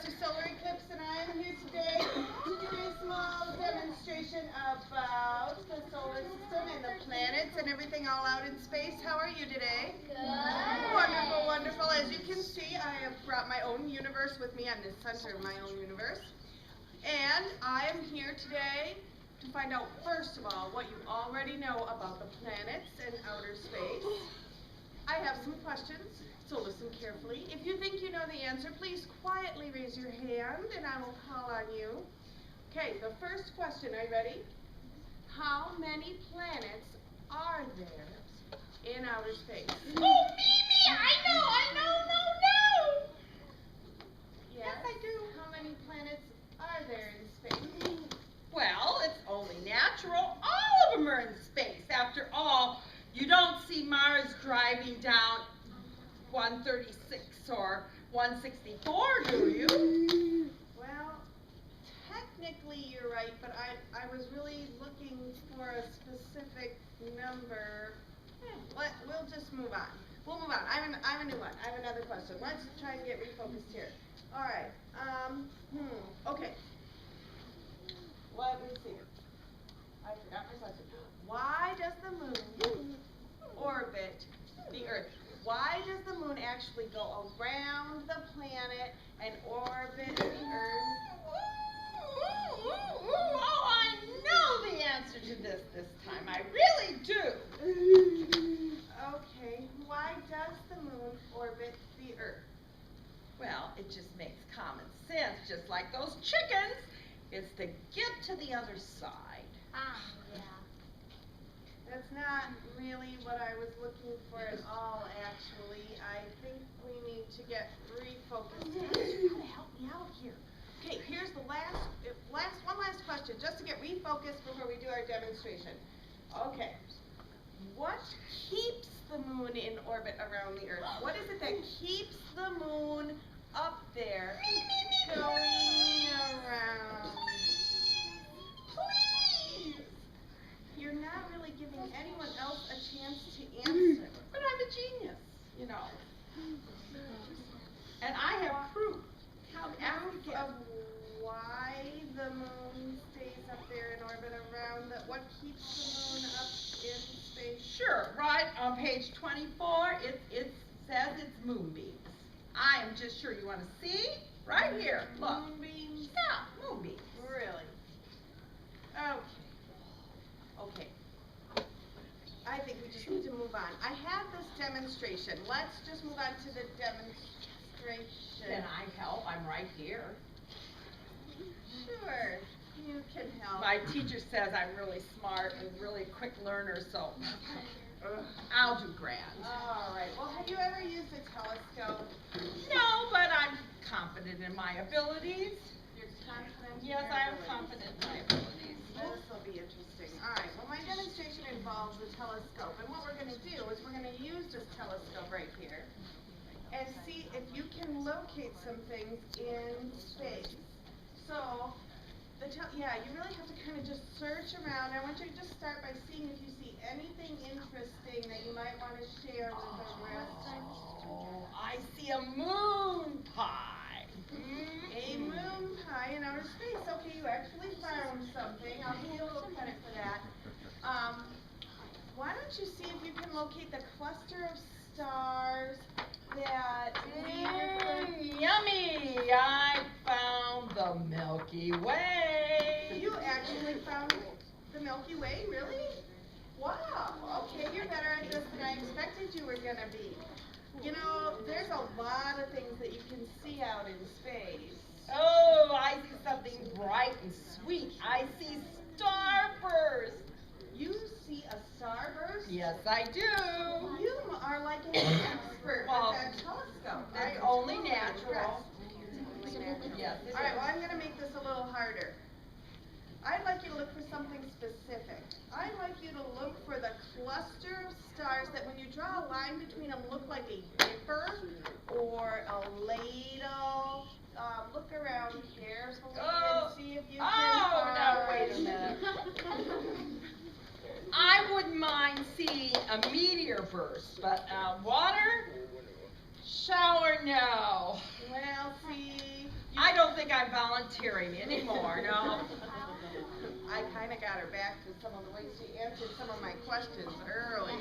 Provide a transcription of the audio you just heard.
Professor Solar Eclipse, and I am here today to do a small demonstration about the solar system and the planets and everything all out in space. How are you today? Good. Wonderful, wonderful. As you can see, I have brought my own universe with me. I'm the center of my own universe. And I am here today to find out, first of all, what you already know about the planets and outer space. I have some questions, so listen carefully. If you think you know the answer, please quietly raise your hand and I will call on you. Okay, the first question, are you ready? How many planets are there in outer space? Oh, Mimi, I know. Yes, I do. How many planets are there in space? Well, it's only natural. All of them are in space. After all, you don't see Mars driving down 136 or 164, do you? Well, technically you're right, but I was really looking for a specific number. We'll just move on. We'll move on. I have a new one. I have another question. Let's try and get refocused here. All right. Okay. Let me see. I forgot my question. Why does the moon orbit the Earth? Why does the moon actually go around the planet and orbit the Earth? Oh, I know the answer to this time. I really do. Okay. Why does the moon orbit the Earth? Well, it just makes common sense, just like those chickens. It's to get to the other side. Yeah. That's not really what I was looking for at all, actually. I think we need to get refocused. You gotta help me out here. Okay, here's the one last question, just to get refocused before we do our demonstration. Okay. What keeps the moon in orbit around the Earth? What is it that keeps the moon up there going around? Please. You're not really giving anyone else a chance to answer. But I'm a genius, you know. And I have proof. Proof of why the moon stays up there in orbit around what keeps the moon up in space? Sure, right on page 24, it says it's moonbeams. I am just sure you want to see. Right here, look. Moonbeams? Yeah, moonbeams. Really? Okay. I think we just need to move on. I have this demonstration. Let's just move on to the demonstration. Can I help? I'm right here. Sure, you can help. My teacher says I'm really smart and really quick learner, so I'll do grand. All right. Well, have you ever used a telescope? No, but I'm confident in my abilities. You're confident? Yes, I am confident in my abilities. This will be interesting. All right. Well, my demonstration involves a telescope, and what we're going to do is we're going to use this telescope right here and see if you can locate some things in space. So, you really have to kind of just search around. I want you to just start by seeing if you see anything interesting that you might want to share with the rest. Oh, I see a moon pie. A moon pie in outer space. Okay, you actually found something. I'll give you a little credit for that. Why don't you see if you can locate the cluster of stars that we Yummy! I found the Milky Way. You actually found the Milky Way, really? Wow. Okay, you're better at this than I expected you were going to be. You know, there's a lot of things that you can see out in space. Oh, I see something bright and sweet. I see starburst. You see a starburst? Yes, I do. You are like an expert with that telescope. It's only natural. Yes. All right, well, I'm going to make this a little harder. I'd like you to look for something specific. I'd like you to look for the cluster of stars that when you draw a line between them look like a dipper or a ladle. Look around carefully and see if you can find... now wait a minute. I wouldn't mind seeing a meteor burst, but water? Shower, no. Well, see... I don't don't think I'm volunteering anymore, no. I kind of got her back to some of the ways she answered some of my questions earlier.